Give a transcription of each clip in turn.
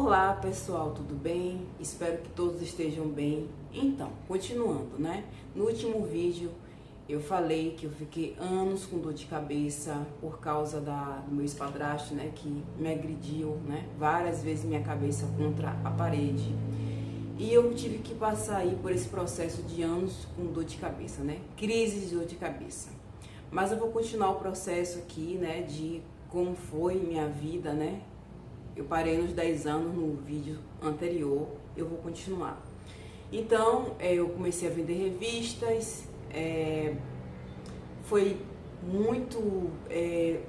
Olá pessoal, tudo bem? Espero que todos estejam bem. Então, continuando, né? No último vídeo eu falei que eu fiquei anos com dor de cabeça por causa do meu ex-padrasto, né? Que me agrediu, né? Várias vezes minha cabeça contra a parede. E eu tive que passar aí por esse processo de anos com dor de cabeça, né? Crises de dor de cabeça. Mas eu vou continuar o processo aqui, né? De como foi minha vida, né? Eu parei nos 10 anos no vídeo anterior, eu vou continuar. Então, eu comecei a vender revistas, foi muito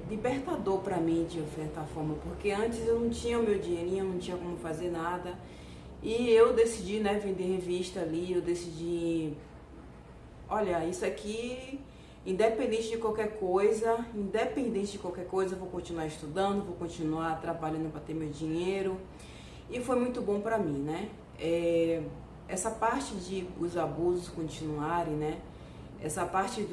libertador para mim, de certa forma, porque antes eu não tinha o meu dinheirinho, não tinha como fazer nada. E eu decidi, né, vender revista ali, eu decidi, olha, isso aqui... Independente de qualquer coisa, eu vou continuar estudando, vou continuar trabalhando para ter meu dinheiro. E foi muito bom para mim, né? Essa parte de os abusos continuarem, né? Essa parte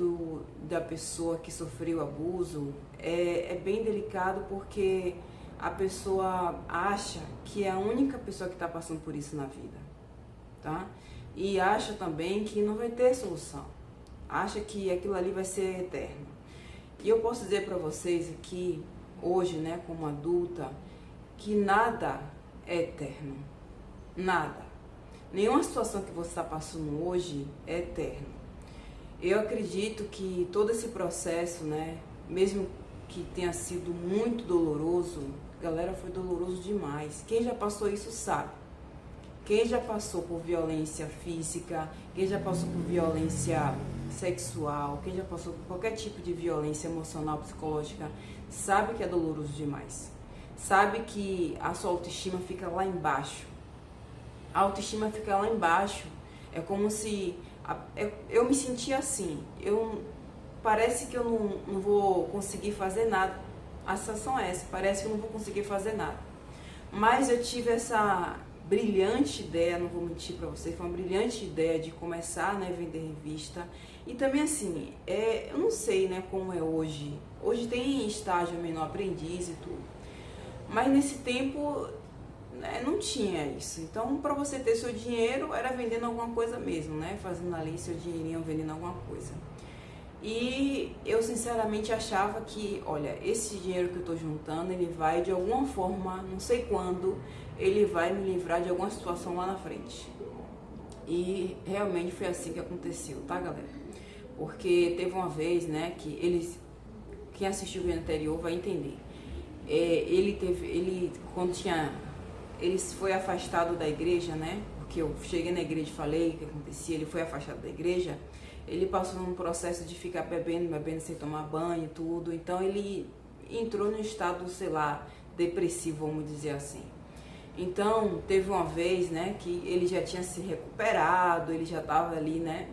da pessoa que sofreu abuso é bem delicado, porque a pessoa acha que é a única pessoa que está passando por isso na vida, tá? E acha também que não vai ter solução. Acha que aquilo ali vai ser eterno. E eu posso dizer para vocês aqui, hoje, né, como adulta, que nada é eterno. Nada. Nenhuma situação que você está passando hoje é eterno. Eu acredito que todo esse processo, né, mesmo que tenha sido muito doloroso, galera, foi doloroso demais. Quem já passou isso sabe. Quem já passou por violência física, quem já passou por violência sexual, quem já passou por qualquer tipo de violência emocional, psicológica, sabe que é doloroso demais. Sabe que a sua autoestima fica lá embaixo. A autoestima fica lá embaixo. É como se... Eu me sentia assim. Parece que eu não vou conseguir fazer nada. A sensação é essa. Parece que eu não vou conseguir fazer nada. Mas eu tive essa... brilhante ideia, não vou mentir para vocês, foi uma brilhante ideia de começar, né, a vender revista. E também assim, eu não sei, né, como é hoje. Hoje tem estágio menor aprendiz e tudo. Mas nesse tempo, né, não tinha isso. Então, para você ter seu dinheiro, era vendendo alguma coisa mesmo, né, fazendo ali seu dinheirinho, vendendo alguma coisa. E eu sinceramente achava que, olha, esse dinheiro que eu tô juntando, ele vai de alguma forma, não sei quando, ele vai me livrar de alguma situação lá na frente. E realmente foi assim que aconteceu, tá, galera? Porque teve uma vez, né, que quem assistiu o vídeo anterior vai entender. Ele foi afastado da igreja, né? Porque eu cheguei na igreja e falei o que acontecia, ele foi afastado da igreja. Ele passou num processo de ficar bebendo sem tomar banho e tudo. Então ele entrou num estado, sei lá, depressivo, vamos dizer assim. Então teve uma vez, né, que ele já tinha se recuperado, ele já estava ali, né.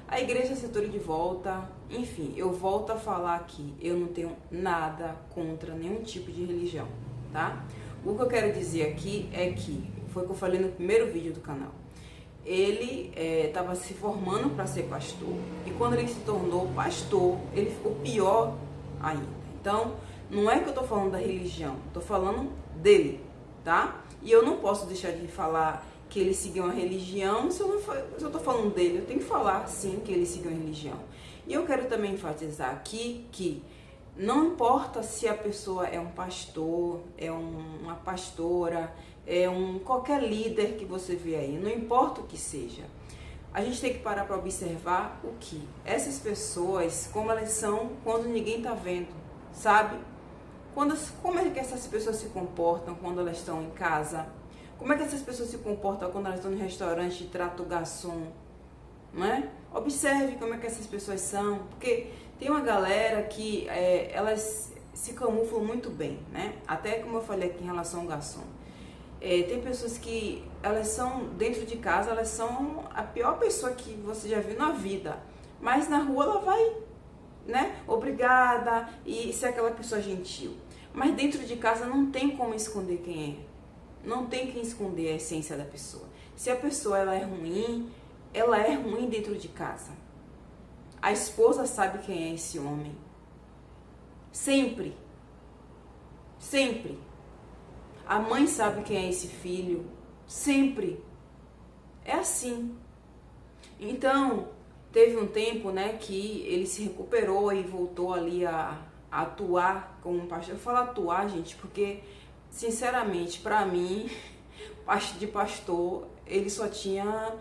A igreja aceitou ele de volta. Enfim, eu volto a falar aqui, eu não tenho nada contra nenhum tipo de religião, tá? O que eu quero dizer aqui é que, foi o que eu falei no primeiro vídeo do canal. Ele estava se formando para ser pastor, e quando ele se tornou pastor, ele ficou pior ainda. Então, não é que eu tô falando da religião, tô falando dele, tá? E eu não posso deixar de falar que ele seguiu uma religião se eu tô falando dele. Eu tenho que falar, sim, que ele seguiu uma religião. E eu quero também enfatizar aqui que não importa se a pessoa é um pastor, é uma pastora, qualquer líder que você vê aí, não importa o que seja. A gente tem que parar para observar o que essas pessoas, como elas são quando ninguém tá vendo, sabe? Como é que essas pessoas se comportam quando elas estão em casa? Como é que essas pessoas se comportam quando elas estão no restaurante e tratam o garçom? Não é? Observe como é que essas pessoas são, porque tem uma galera que elas se camuflam muito bem, né? Até como eu falei aqui em relação ao garçom. Tem pessoas que elas são, dentro de casa, elas são a pior pessoa que você já viu na vida. Mas na rua ela vai, né, obrigada, e ser aquela pessoa gentil. Mas dentro de casa não tem como esconder quem é. Não tem quem esconder a essência da pessoa. Se a pessoa ela é ruim dentro de casa. A esposa sabe quem é esse homem. Sempre. Sempre. A mãe sabe quem é esse filho. Sempre. É assim. Então, teve um tempo, né, que ele se recuperou e voltou ali a atuar como um pastor. Eu falo atuar, gente, porque, sinceramente, para mim, de pastor, ele só tinha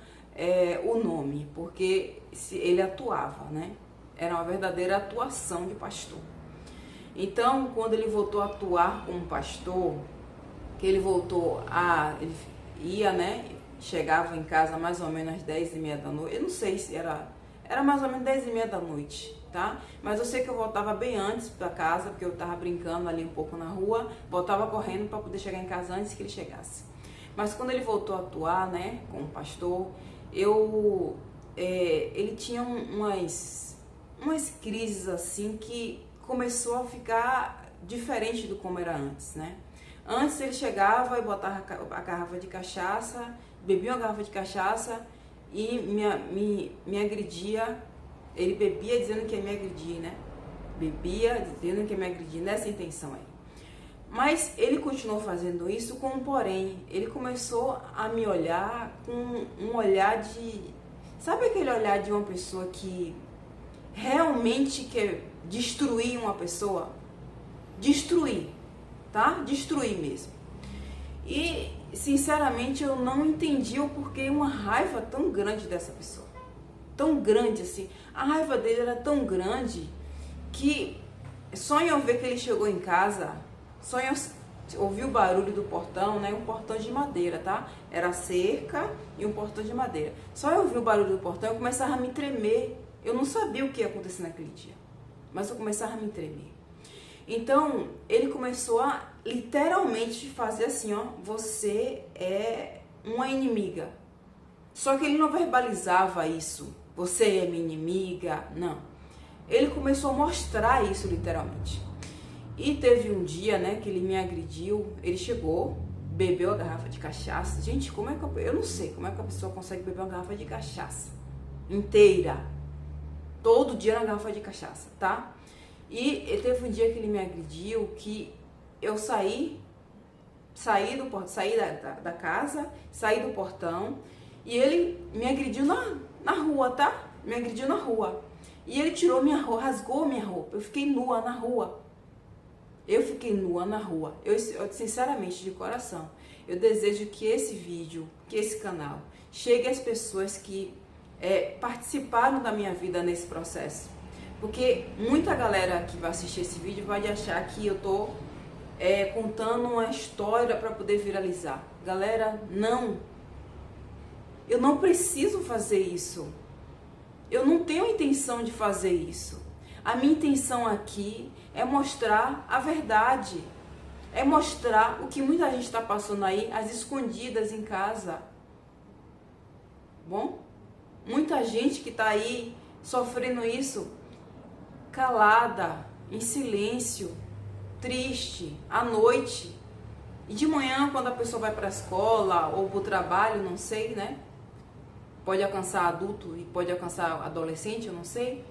o nome, porque ele atuava, né? Era uma verdadeira atuação de pastor. Então, quando ele voltou a atuar como pastor, que ele voltou ele ia, né? Chegava em casa mais ou menos às 10h30 da noite. Eu não sei se era mais ou menos 10h30 da noite, tá? Mas eu sei que eu voltava bem antes da casa, porque eu tava brincando ali um pouco na rua, voltava correndo para poder chegar em casa antes que ele chegasse. Mas quando ele voltou a atuar, né, como pastor, ele tinha umas crises assim que começou a ficar diferente do como era antes, né? Antes ele chegava e botava a garrafa de cachaça, bebia uma garrafa de cachaça e me agredia. Ele bebia dizendo que ia me agredir, né? Bebia dizendo que ia me agredir, nessa intenção aí. Mas ele continuou fazendo isso com um porém. Ele começou a me olhar com um olhar de... Sabe aquele olhar de uma pessoa que realmente quer destruir uma pessoa? Destruir, tá? Destruir mesmo. E, sinceramente, eu não entendi o porquê uma raiva tão grande dessa pessoa. Tão grande assim. A raiva dele era tão grande que só em eu ver que ele chegou em casa, só em eu ouvir o barulho do portão, né? Um portão de madeira, tá? Era cerca e um portão de madeira. Só eu ouvir o barulho do portão, eu começava a me tremer. Eu não sabia o que ia acontecer naquele dia, mas eu começava a me tremer. Então, ele começou a literalmente fazer assim, ó, você é uma inimiga. Só que ele não verbalizava isso, você é minha inimiga, não. Ele começou a mostrar isso literalmente. E teve um dia, né, que ele me agrediu, ele chegou, bebeu a garrafa de cachaça. Gente, como é que eu não sei como é que a pessoa consegue beber uma garrafa de cachaça inteira, todo dia na garrafa de cachaça, tá? E teve um dia que ele me agrediu, que eu saí da casa, saí do portão, e ele me agrediu na rua, tá? Me agrediu na rua. E ele tirou minha roupa, rasgou minha roupa. Eu fiquei nua na rua. Eu, sinceramente, de coração, eu desejo que esse vídeo, que esse canal, chegue às pessoas que participaram da minha vida nesse processo. Porque muita galera que vai assistir esse vídeo vai achar que eu tô contando uma história para poder viralizar. Galera, não. Eu não preciso fazer isso. Eu não tenho intenção de fazer isso. A minha intenção aqui é mostrar a verdade. É mostrar o que muita gente está passando aí, às escondidas em casa. Bom? Muita gente que está aí sofrendo isso calada, em silêncio, triste, à noite. E de manhã, quando a pessoa vai para a escola ou para o trabalho, não sei, né? Pode alcançar adulto e pode alcançar adolescente, eu não sei.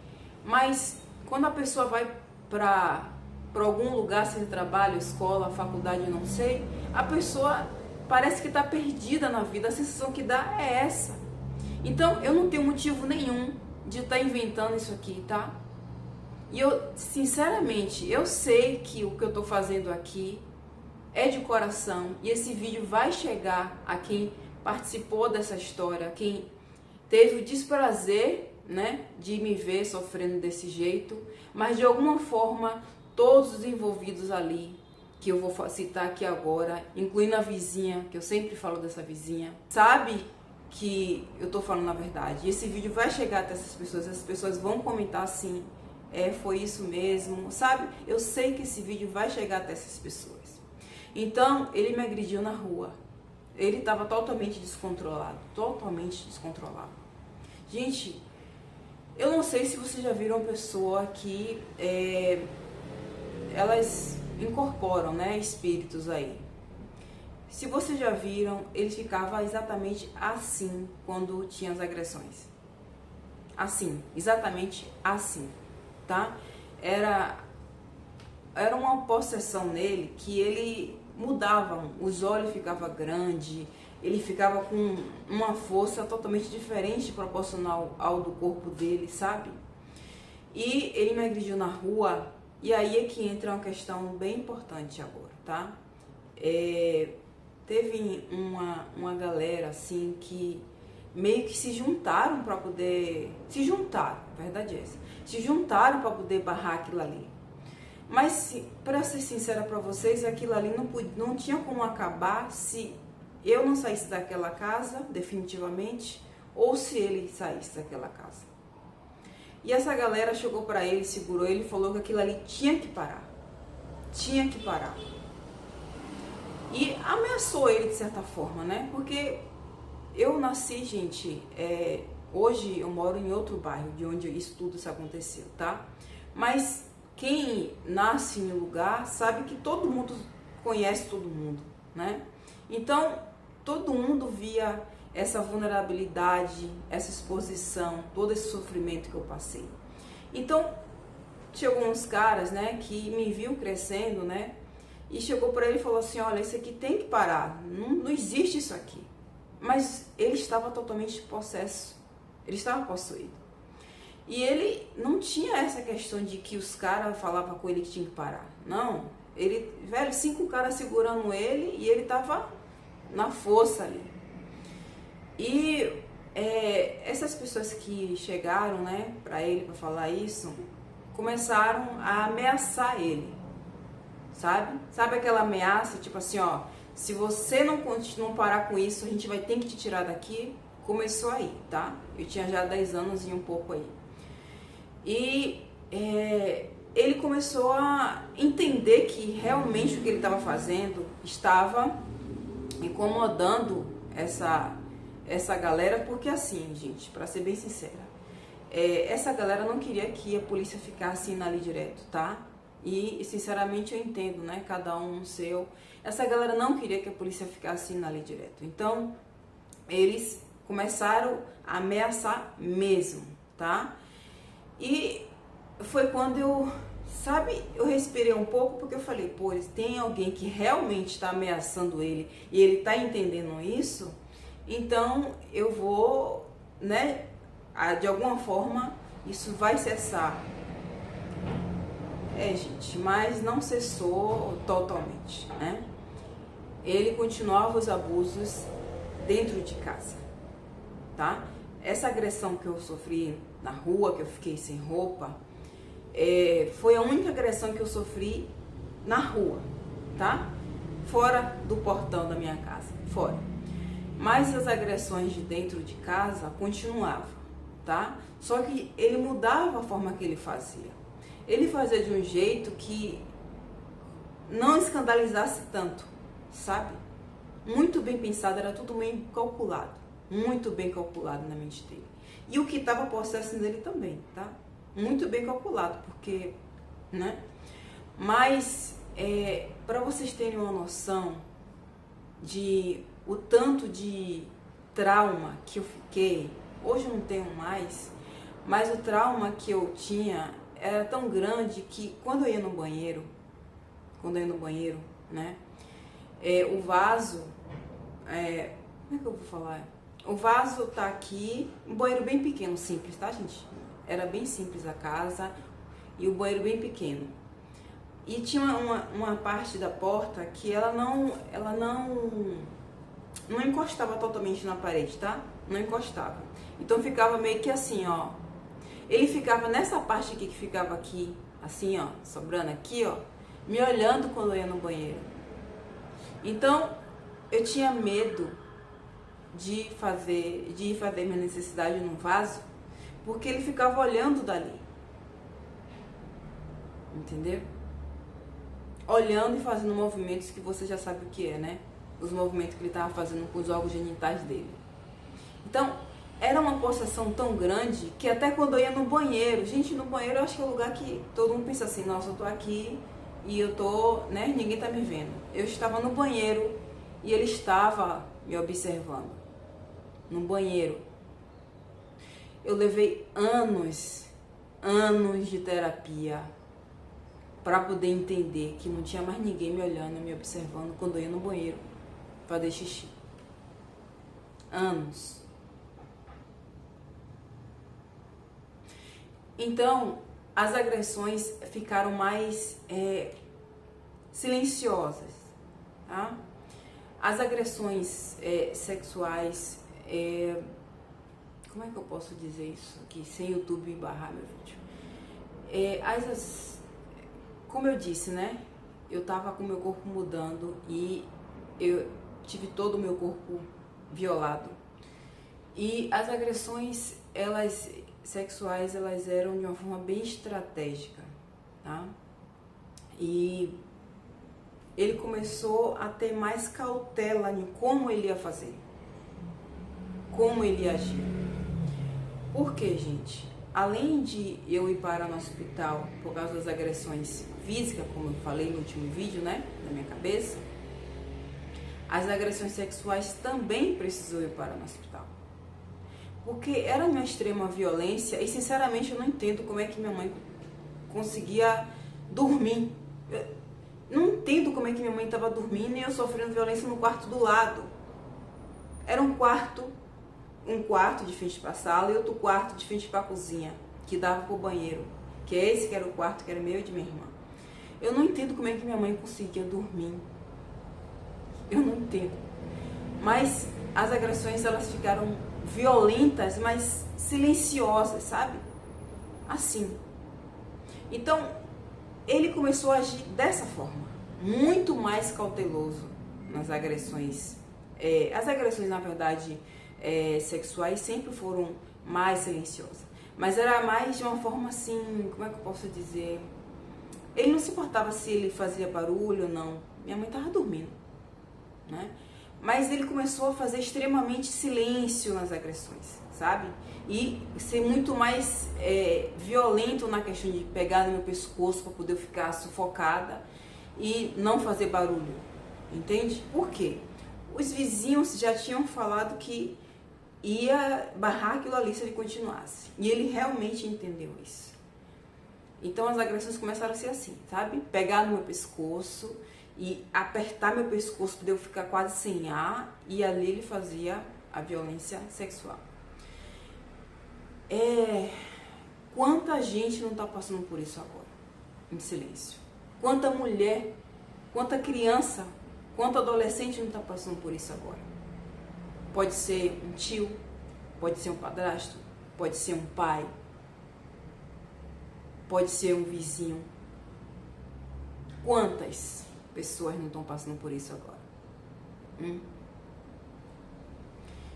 Mas quando a pessoa vai para algum lugar, seja trabalho, escola, faculdade, eu não sei, a pessoa parece que está perdida na vida. A sensação que dá é essa. Então, eu não tenho motivo nenhum de estar inventando isso aqui, tá? E eu, sinceramente, eu sei que o que eu estou fazendo aqui é de coração. E esse vídeo vai chegar a quem participou dessa história, quem teve o desprazer, né, de me ver sofrendo desse jeito. Mas, de alguma forma, todos os envolvidos ali, que eu vou citar aqui agora, incluindo a vizinha, que eu sempre falo dessa vizinha, sabe que eu tô falando a verdade. E esse vídeo vai chegar até essas pessoas vão comentar assim, foi isso mesmo, sabe? Eu sei que esse vídeo vai chegar até essas pessoas. Então, ele me agrediu na rua. Ele estava totalmente descontrolado, Gente, eu não sei se vocês já viram uma pessoa que elas incorporam, né, espíritos aí. Se vocês já viram, ele ficava exatamente assim quando tinha as agressões. Assim, exatamente assim, tá? Era uma possessão nele que ele mudavam, os olhos ficavam grandes, ele ficava com uma força totalmente diferente, proporcional ao do corpo dele, sabe? E ele me agrediu na rua, e aí é que entra uma questão bem importante agora, tá? Teve uma galera, assim, que meio que se juntaram para poder... Se juntaram, a verdade é essa. Se juntaram para poder barrar aquilo ali. Mas, para ser sincera para vocês, aquilo ali não tinha como acabar se eu não saísse daquela casa, definitivamente, ou se ele saísse daquela casa. E essa galera chegou para ele, segurou ele e falou que aquilo ali tinha que parar. Tinha que parar. E ameaçou ele de certa forma, né? Porque eu nasci, gente, hoje eu moro em outro bairro de onde isso tudo aconteceu, tá? Mas quem nasce em um lugar sabe que todo mundo conhece todo mundo, né? Então, todo mundo via essa vulnerabilidade, essa exposição, todo esse sofrimento que eu passei. Então, chegou uns caras, né, que me viu crescendo, né? E chegou para ele e falou assim, olha, isso aqui tem que parar, não existe isso aqui. Mas ele estava totalmente possesso, ele estava possuído. E ele não tinha essa questão de que os caras falavam com ele que tinha que parar. Não, ele, velho, 5 caras segurando ele e ele estava na força ali. E essas pessoas que chegaram, né, para ele para falar isso, começaram a ameaçar ele. Sabe aquela ameaça, tipo assim, ó, se você não parar com isso, a gente vai ter que te tirar daqui. Começou aí, tá? Eu tinha já 10 anos e um pouco aí. E ele começou a entender que realmente o que ele estava fazendo estava incomodando essa galera, porque assim, gente, pra ser bem sincera, essa galera não queria que a polícia ficasse indo ali direto, tá? E sinceramente eu entendo, né? Cada um no seu. Essa galera não queria que a polícia ficasse indo ali direto. Então, eles começaram a ameaçar mesmo, tá? E foi quando eu respirei um pouco, porque eu falei, pô, tem alguém que realmente está ameaçando ele e ele está entendendo isso, então eu vou, né, de alguma forma isso vai cessar. Gente, mas não cessou totalmente, né? Ele continuava os abusos dentro de casa, tá? Essa agressão que eu sofri na rua, que eu fiquei sem roupa, foi a única agressão que eu sofri na rua, tá? Fora do portão da minha casa, fora. Mas as agressões de dentro de casa continuavam, tá? Só que ele mudava a forma que ele fazia. Ele fazia de um jeito que não escandalizasse tanto, sabe? Muito bem pensado, era tudo bem calculado. Muito bem calculado na mente dele. E o que estava possesso nele também, tá? Muito bem calculado, porque, né? Mas, para vocês terem uma noção de o tanto de trauma que eu fiquei, hoje eu não tenho mais, mas o trauma que eu tinha era tão grande que quando eu ia no banheiro, né? O vaso, como é que eu vou falar? O vaso tá aqui, um banheiro bem pequeno, simples, tá, gente? Era bem simples a casa e o banheiro bem pequeno. E tinha uma parte da porta que ela não encostava totalmente na parede, tá? Não encostava. Então ficava meio que assim, ó. Ele ficava nessa parte aqui que ficava aqui, assim, ó, sobrando aqui, ó, me olhando quando eu ia no banheiro. Então, eu tinha medo de ir fazer minha necessidade no vaso, porque ele ficava olhando dali. Entendeu? Olhando e fazendo movimentos que você já sabe o que é, né? Os movimentos que ele estava fazendo com os órgãos genitais dele. Então, era uma possessão tão grande que até quando eu ia no banheiro, gente, no banheiro eu acho que é o lugar que todo mundo pensa assim, nossa, eu tô aqui e eu tô, né, ninguém tá me vendo. Eu estava no banheiro e ele estava me observando. No banheiro. Eu levei anos de terapia para poder entender que não tinha mais ninguém me olhando, me observando quando eu ia no banheiro fazer xixi. Anos. Então, as agressões ficaram mais silenciosas, tá? As agressões sexuais, como é que eu posso dizer isso aqui, sem YouTube barrar meu vídeo? Como eu disse, né? Eu tava com o meu corpo mudando e eu tive todo o meu corpo violado. E as agressões, sexuais, elas eram de uma forma bem estratégica, tá? E ele começou a ter mais cautela em como ele ia fazer, como ele ia agir. Por quê, gente? Além de eu ir parar no hospital por causa das agressões físicas, como eu falei no último vídeo, né, na minha cabeça, as agressões sexuais também precisou ir parar no hospital. Porque era uma extrema violência e, sinceramente, eu não entendo como é que minha mãe conseguia dormir. Eu não entendo como é que minha mãe estava dormindo e eu sofrendo violência no quarto do lado. Era um quarto de frente para a sala e outro quarto de frente para a cozinha, que dava para o banheiro, que é esse que era o quarto que era meu e de minha irmã. Eu não entendo como é que minha mãe conseguia dormir. Eu não entendo. Mas as agressões, elas ficaram violentas, mas silenciosas, sabe? Assim. Então, ele começou a agir dessa forma, muito mais cauteloso nas agressões. As agressões, na verdade, sexuais sempre foram mais silenciosas, mas era mais de uma forma assim, como é que eu posso dizer? Ele não se importava se ele fazia barulho ou não. Minha mãe estava dormindo, né? Mas ele começou a fazer extremamente silêncio nas agressões, sabe? E ser muito mais violento na questão de pegar no meu pescoço para poder ficar sufocada e não fazer barulho, entende? Por quê? Os vizinhos já tinham falado que ia barrar aquilo ali se ele continuasse. E ele realmente entendeu isso. Então as agressões começaram a ser assim, sabe? Pegar no meu pescoço e apertar meu pescoço para eu ficar quase sem ar, e ali ele fazia a violência sexual. Quanta gente não está passando por isso agora, em silêncio? Quanta mulher, quanta criança, quanto adolescente não está passando por isso agora? Pode ser um tio, pode ser um padrasto, pode ser um pai, pode ser um vizinho. Quantas pessoas não estão passando por isso agora?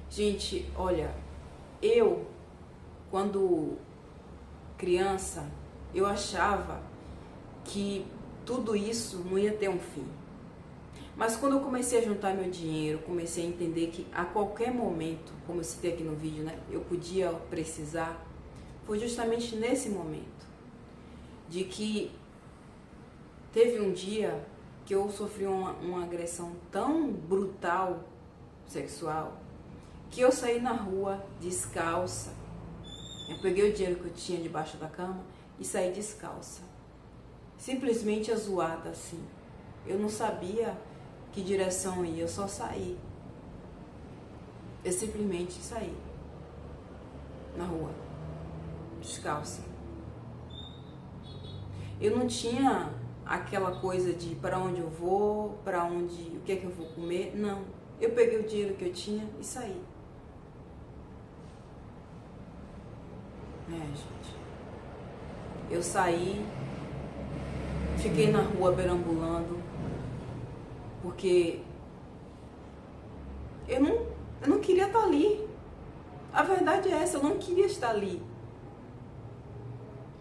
Gente, olha, eu, quando criança, eu achava que tudo isso não ia ter um fim. Mas quando eu comecei a juntar meu dinheiro, comecei a entender que a qualquer momento, como eu citei aqui no vídeo, né, eu podia precisar, foi justamente nesse momento de que teve um dia que eu sofri uma agressão tão brutal, sexual, que eu saí na rua descalça. Eu peguei o dinheiro que eu tinha debaixo da cama e saí descalça. Simplesmente azoada assim. Eu não sabia que direção ia, eu só saí. Eu simplesmente saí na rua, descalça. Eu não tinha aquela coisa de para onde eu vou, o que é que eu vou comer, não. Eu peguei o dinheiro que eu tinha e saí. Gente. Eu saí, fiquei na rua perambulando, porque eu não queria estar ali. A verdade é essa, eu não queria estar ali.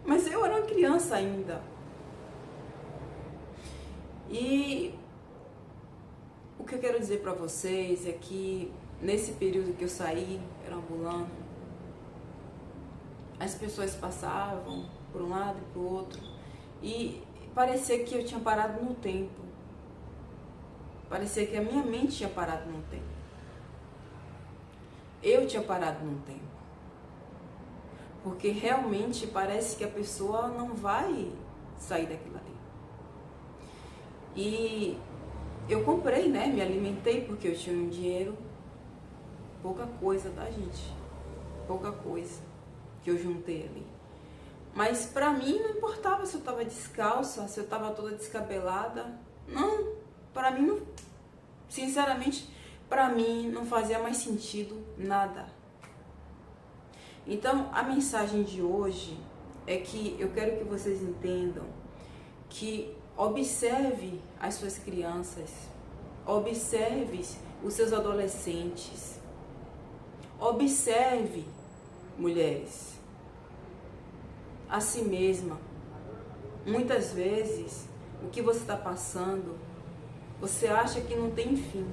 Mas eu era uma criança ainda. E o que eu quero dizer pra vocês é que nesse período que eu saí perambulando, as pessoas passavam por um lado e pro outro e parecia que eu tinha parado no tempo. Parecia que a minha mente tinha parado no tempo. Eu tinha parado no tempo. Porque realmente parece que a pessoa não vai sair daquilo ali. E eu comprei, né? Me alimentei porque eu tinha um dinheiro. Pouca coisa, tá, gente? Pouca coisa que eu juntei ali. Mas pra mim não importava se eu tava descalça, se eu tava toda descabelada. Não, pra mim não, sinceramente, pra mim não fazia mais sentido nada. Então, a mensagem de hoje é que eu quero que vocês entendam que observe as suas crianças, observe os seus adolescentes, observe, mulheres, a si mesma. Muitas vezes, o que você está passando, você acha que não tem fim.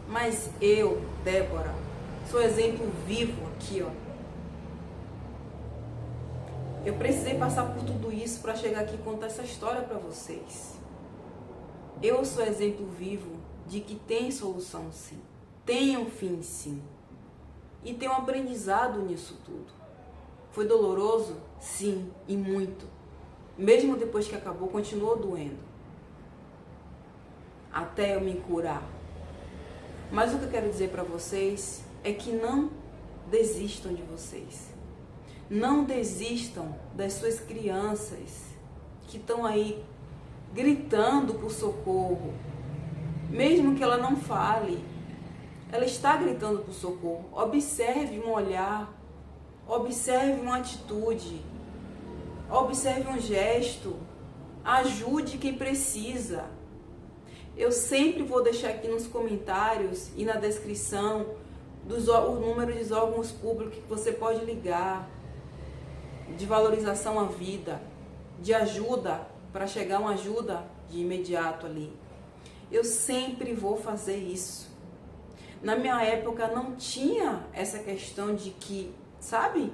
Mas eu, Débora, sou exemplo vivo aqui, ó. Eu precisei passar por tudo isso para chegar aqui e contar essa história para vocês. Eu sou exemplo vivo de que tem solução sim, tem um fim sim. E tem um aprendizado nisso tudo. Foi doloroso? Sim, e muito. Mesmo depois que acabou, continuou doendo. Até eu me curar. Mas o que eu quero dizer para vocês é que não desistam de vocês. Não desistam das suas crianças que estão aí gritando por socorro. Mesmo que ela não fale, ela está gritando por socorro. Observe um olhar, observe uma atitude, observe um gesto, ajude quem precisa. Eu sempre vou deixar aqui nos comentários e na descrição o número dos órgãos públicos que você pode ligar, de valorização à vida, de ajuda, para chegar uma ajuda de imediato ali. Eu sempre vou fazer isso. Na minha época não tinha essa questão de que, sabe?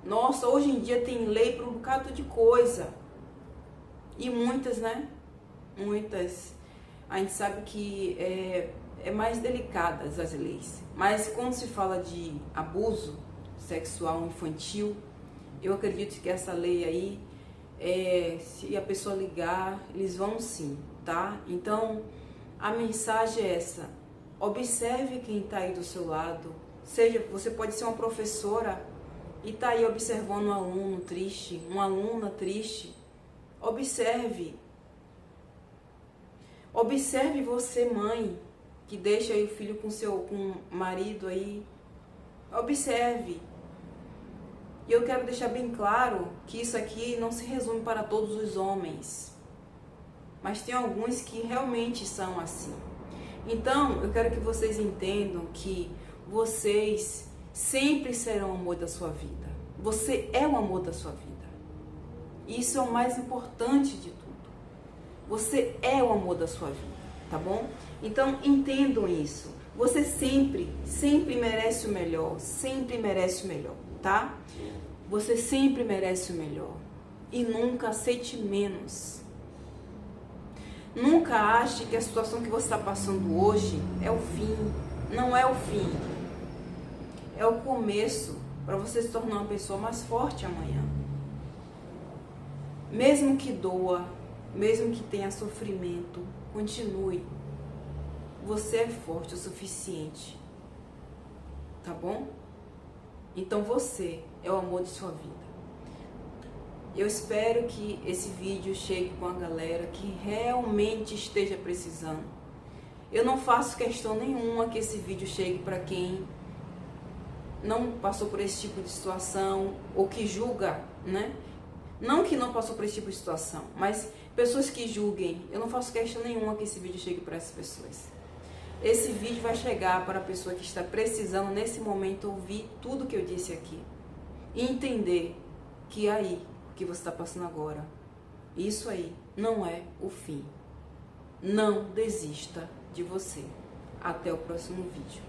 Nossa, hoje em dia tem lei para um bocado de coisa. E muitas, né? Muitas. A gente sabe que é mais delicadas as leis. Mas quando se fala de abuso sexual infantil, eu acredito que essa lei aí, se a pessoa ligar, eles vão sim, tá? Então, a mensagem é essa. Observe quem está aí do seu lado. Seja, você pode ser uma professora e tá aí observando um aluno triste, uma aluna triste. Observe. Observe você, mãe, que deixa aí o filho com o marido aí. Observe. E eu quero deixar bem claro que isso aqui não se resume para todos os homens. Mas tem alguns que realmente são assim. Então, eu quero que vocês entendam que vocês sempre serão o amor da sua vida. Você é o amor da sua vida. Isso é o mais importante de tudo. Você é o amor da sua vida, tá bom? Então, entendam isso. Você sempre merece o melhor. Sempre merece o melhor, tá? Você sempre merece o melhor. E nunca aceite menos. Nunca ache que a situação que você está passando hoje é o fim. Não é o fim. É o começo para você se tornar uma pessoa mais forte amanhã. Mesmo que doa, mesmo que tenha sofrimento, continue. Você é forte o suficiente. Tá bom? Então você é o amor de sua vida. Eu espero que esse vídeo chegue com a galera que realmente esteja precisando. Eu não faço questão nenhuma que esse vídeo chegue para quem não passou por esse tipo de situação ou que julga, né? Não que não passou por esse tipo de situação, mas pessoas que julguem. Eu não faço questão nenhuma que esse vídeo chegue para essas pessoas. Esse vídeo vai chegar para a pessoa que está precisando nesse momento ouvir tudo que eu disse aqui e entender que aí que você está passando agora, isso aí não é o fim. Não desista de você. Até o próximo vídeo.